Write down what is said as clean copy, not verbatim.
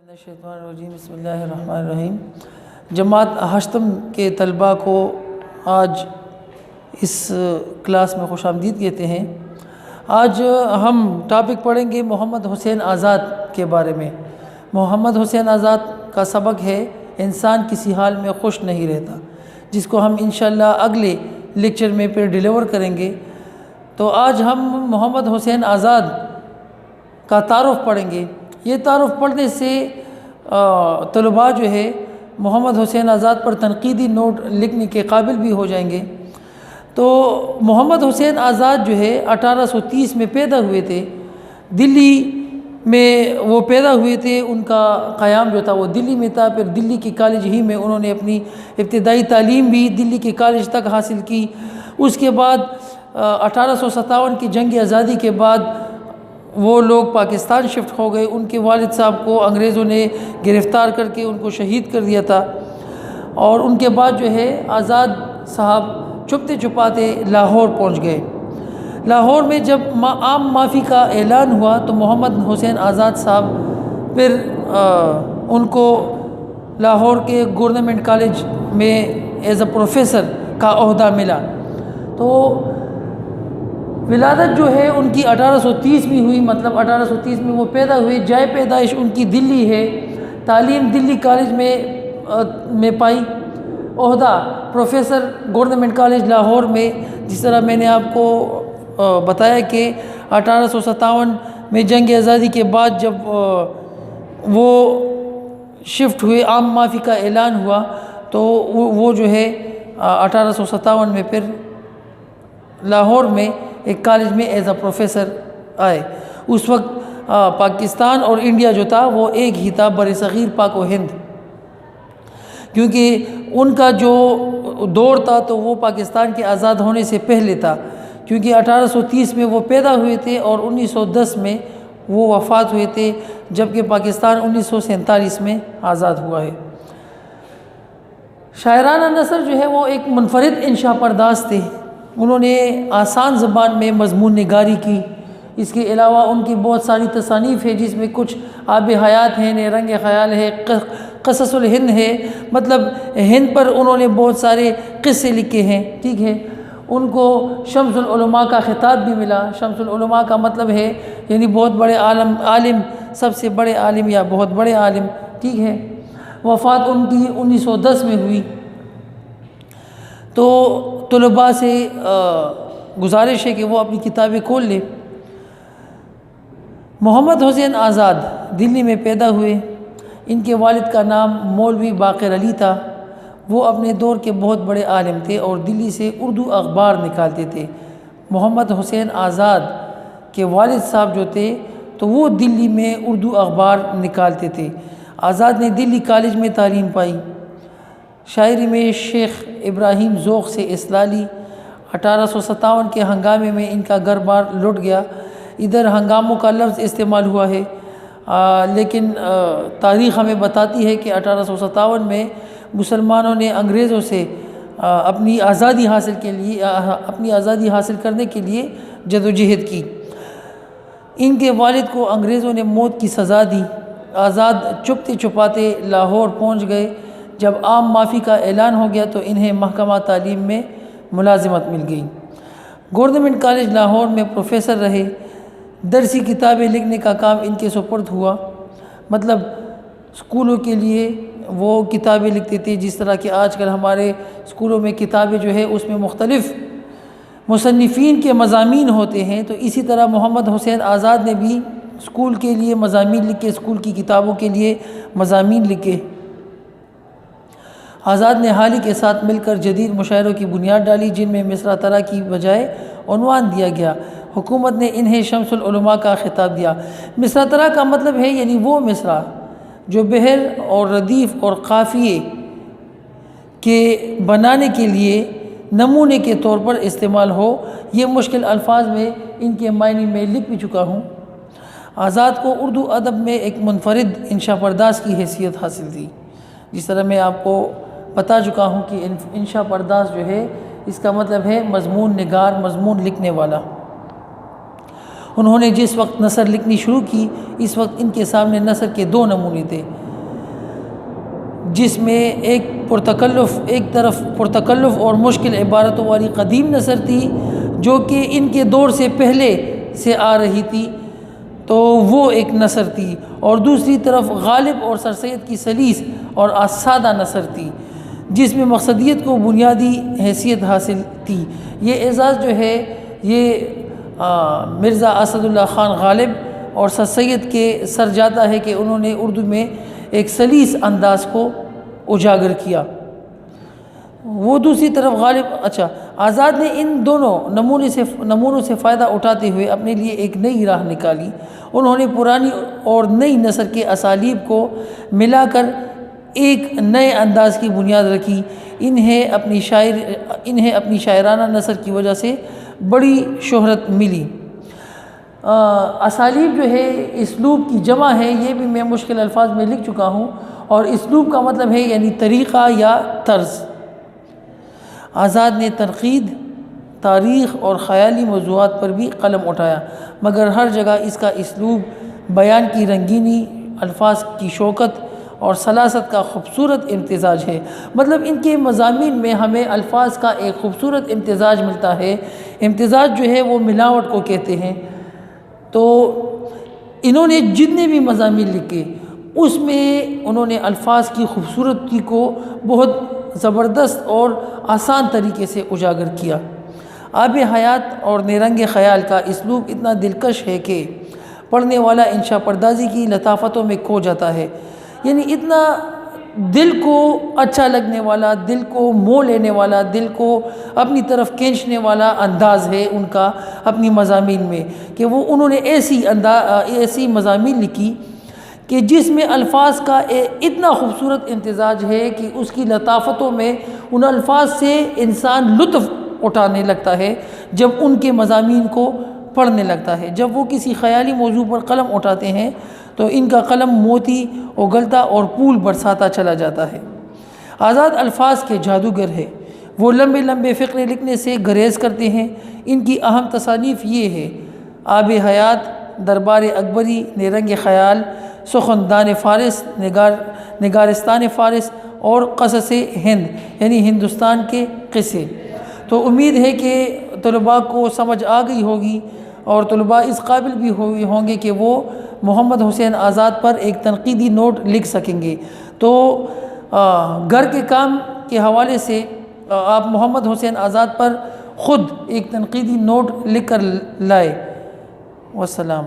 الشیطان الرجیم بسم اللہ الرحمن الرحیم۔ جماعت ہشتم کے طلباء کو آج اس کلاس میں خوش آمدید کہتے ہیں۔ آج ہم ٹاپک پڑھیں گے محمد حسین آزاد کے بارے میں۔ محمد حسین آزاد کا سبق ہے انسان کسی حال میں خوش نہیں رہتا، جس کو ہم انشاءاللہ اگلے لیکچر میں پھر ڈیلیور کریں گے۔ تو آج ہم محمد حسین آزاد کا تعارف پڑھیں گے۔ یہ تعارف پڑھنے سے طلباء جو ہے محمد حسین آزاد پر تنقیدی نوٹ لکھنے کے قابل بھی ہو جائیں گے۔ تو محمد حسین آزاد جو ہے 1830 میں پیدا ہوئے تھے، دلی میں وہ پیدا ہوئے تھے۔ ان کا قیام جو تھا وہ دلی میں تھا، پھر دلی کے کالج ہی میں انہوں نے اپنی ابتدائی تعلیم بھی دلی کے کالج تک حاصل کی۔ اس کے بعد 1857 کی جنگ آزادی کے بعد وہ لوگ پاکستان شفٹ ہو گئے۔ ان کے والد صاحب کو انگریزوں نے گرفتار کر کے ان کو شہید کر دیا تھا، اور ان کے بعد جو ہے آزاد صاحب چھپتے چھپاتے لاہور پہنچ گئے۔ لاہور میں جب عام معافی کا اعلان ہوا تو محمد حسین آزاد صاحب پھر ان کو لاہور کے گورنمنٹ کالج میں ایز اے پروفیسر کا عہدہ ملا۔ تو ولادت جو ہے ان کی 1830 میں ہوئی، مطلب 1830 میں وہ پیدا ہوئے۔ جائے پیدائش ان کی دلی ہے، تعلیم دلی کالج میں پائی، عہدہ پروفیسر گورنمنٹ کالج لاہور میں۔ جس طرح میں نے آپ کو بتایا کہ 1857 میں جنگ آزادی کے بعد جب وہ شفٹ ہوئے، عام معافی کا اعلان ہوا، تو وہ جو ہے 1857 میں پھر لاہور میں ایک کالج میں ایز اے پروفیسر آئے۔ اس وقت پاکستان اور انڈیا جو تھا وہ ایک ہی تھا، بر صغیر پاک و ہند، کیونکہ ان کا جو دور تھا تو وہ پاکستان کے آزاد ہونے سے پہلے تھا، کیونکہ 1830 میں وہ پیدا ہوئے تھے اور 1910 میں وہ وفات ہوئے تھے، جبکہ پاکستان 1947 میں آزاد ہوا ہے۔ شاعرانہ نثر جو ہے وہ ایک منفرد انشا پرداز تھے۔ انہوں نے آسان زبان میں مضمون نگاری کی۔ اس کے علاوہ ان کی بہت ساری تصانیف ہے، جس میں کچھ آب حیات ہیں، رنگ خیال ہے، قصص الہند ہے، مطلب ہند پر انہوں نے بہت سارے قصے لکھے ہیں، ٹھیک ہے۔ ان کو شمس العلماء کا خطاب بھی ملا۔ شمس العلماء کا مطلب ہے یعنی بہت بڑے عالم، سب سے بڑے عالم یا بہت بڑے عالم، ٹھیک ہے۔ وفات ان کی 1910 میں ہوئی۔ تو طلباء سے گزارش ہے کہ وہ اپنی کتابیں کھول لیں۔ محمد حسین آزاد دلی میں پیدا ہوئے۔ ان کے والد کا نام مولوی باقر علی تھا۔ وہ اپنے دور کے بہت بڑے عالم تھے اور دلی سے اردو اخبار نکالتے تھے۔ محمد حسین آزاد کے والد صاحب جو تھے تو وہ دلی میں اردو اخبار نکالتے تھے۔ آزاد نے دلی کالج میں تعلیم پائی۔ شاعری میں شیخ ابراہیم ذوق سے اصلاح لی۔ 1857 کے ہنگامے میں ان کا گھر بار لٹ گیا۔ ادھر ہنگاموں کا لفظ استعمال ہوا ہے، لیکن تاریخ ہمیں بتاتی ہے کہ 1857 میں مسلمانوں نے انگریزوں سے اپنی آزادی حاصل کرنے کے لیے جدوجہد کی۔ ان کے والد کو انگریزوں نے موت کی سزا دی۔ آزاد چھپتے چھپاتے لاہور پہنچ گئے۔ جب عام معافی کا اعلان ہو گیا تو انہیں محکمہ تعلیم میں ملازمت مل گئی۔ گورنمنٹ کالج لاہور میں پروفیسر رہے۔ درسی کتابیں لکھنے کا کام ان کے سپرد ہوا، مطلب اسکولوں کے لیے وہ کتابیں لکھتے تھے، جس طرح کہ آج کل ہمارے اسکولوں میں کتابیں جو ہے اس میں مختلف مصنفین کے مضامین ہوتے ہیں، تو اسی طرح محمد حسین آزاد نے بھی اسکول کے لیے مضامین لکھے، اسکول کی کتابوں کے لیے مضامین لکھے۔ آزاد نے حال ہی کے ساتھ مل کر جدید مشاعروں کی بنیاد ڈالی، جن میں مصرع طرح کی بجائے عنوان دیا گیا۔ حکومت نے انہیں شمس العلماء کا خطاب دیا۔ مصرع طرح کا مطلب ہے یعنی وہ مصرع جو بحر اور ردیف اور قافیے کے بنانے کے لیے نمونے کے طور پر استعمال ہو۔ یہ مشکل الفاظ میں ان کے معنی میں لکھ بھی چکا ہوں۔ آزاد کو اردو ادب میں ایک منفرد انشا پرداز کی حیثیت حاصل تھی۔ جس طرح میں آپ کو بتا چکا ہوں کہ انشا پرداز جو ہے اس کا مطلب ہے مضمون نگار، مضمون لکھنے والا۔ انہوں نے جس وقت نثر لکھنی شروع کی اس وقت ان کے سامنے نثر کے 2 نمونے تھے، جس میں ایک طرف پرتکلف اور مشکل عبارتوں والی قدیم نثر تھی جو کہ ان کے دور سے پہلے سے آ رہی تھی، تو وہ ایک نثر تھی، اور دوسری طرف غالب اور سر سید کی سلیس اور سادہ نثر تھی جس میں مقصدیت کو بنیادی حیثیت حاصل تھی۔ یہ اعزاز جو ہے یہ مرزا اسد اللہ خان غالب اور سر سید کے سر جاتا ہے کہ انہوں نے اردو میں ایک سلیس انداز کو اجاگر کیا۔ وہ دوسری طرف غالب آزاد نے ان دونوں نمونوں سے فائدہ اٹھاتے ہوئے اپنے لیے ایک نئی راہ نکالی۔ انہوں نے پرانی اور نئی نثر کے اسالیب کو ملا کر ایک نئے انداز کی بنیاد رکھی۔ انہیں اپنی شاعرانہ نثر کی وجہ سے بڑی شہرت ملی۔ اسالیب جو ہے اسلوب کی جمع ہے، یہ بھی میں مشکل الفاظ میں لکھ چکا ہوں، اور اسلوب کا مطلب ہے یعنی طریقہ یا طرز۔ آزاد نے تنقید، تاریخ اور خیالی موضوعات پر بھی قلم اٹھایا، مگر ہر جگہ اس کا اسلوب بیان کی رنگینی، الفاظ کی شوکت اور سلاست کا خوبصورت امتزاج ہے۔ مطلب ان کے مضامین میں ہمیں الفاظ کا ایک خوبصورت امتزاج ملتا ہے۔ امتزاج جو ہے وہ ملاوٹ کو کہتے ہیں۔ تو انہوں نے جتنے بھی مضامین لکھے اس میں انہوں نے الفاظ کی خوبصورتی کو بہت زبردست اور آسان طریقے سے اجاگر کیا۔ آب حیات اور نیرنگ خیال کا اسلوب اتنا دلکش ہے کہ پڑھنے والا انشاء پردازی کی لطافتوں میں کھو جاتا ہے، یعنی اتنا دل کو اچھا لگنے والا، دل کو مو لینے والا، دل کو اپنی طرف کھینچنے والا انداز ہے ان کا اپنی مضامین میں، کہ وہ انہوں نے ایسی مضامین لکھی کہ جس میں الفاظ کا اتنا خوبصورت امتزاج ہے کہ اس کی لطافتوں میں ان الفاظ سے انسان لطف اٹھانے لگتا ہے جب ان کے مضامین کو پڑھنے لگتا ہے۔ جب وہ کسی خیالی موضوع پر قلم اٹھاتے ہیں تو ان کا قلم موتی اگلتا اور پھول برساتا چلا جاتا ہے۔ آزاد الفاظ کے جادوگر ہے، وہ لمبے لمبے فقرے لکھنے سے گریز کرتے ہیں۔ ان کی اہم تصانیف یہ ہے: آب حیات، دربار اکبری، نیرنگ خیال، سخندان فارس، نگارستان فارس اور قصص ہند یعنی ہندوستان کے قصے۔ تو امید ہے کہ طلباء کو سمجھ آ گئی ہوگی اور طلباء اس قابل بھی ہوں گے کہ وہ محمد حسین آزاد پر ایک تنقیدی نوٹ لکھ سکیں گے۔ تو گھر کے کام کے حوالے سے آپ محمد حسین آزاد پر خود ایک تنقیدی نوٹ لکھ کر لائے۔ والسلام۔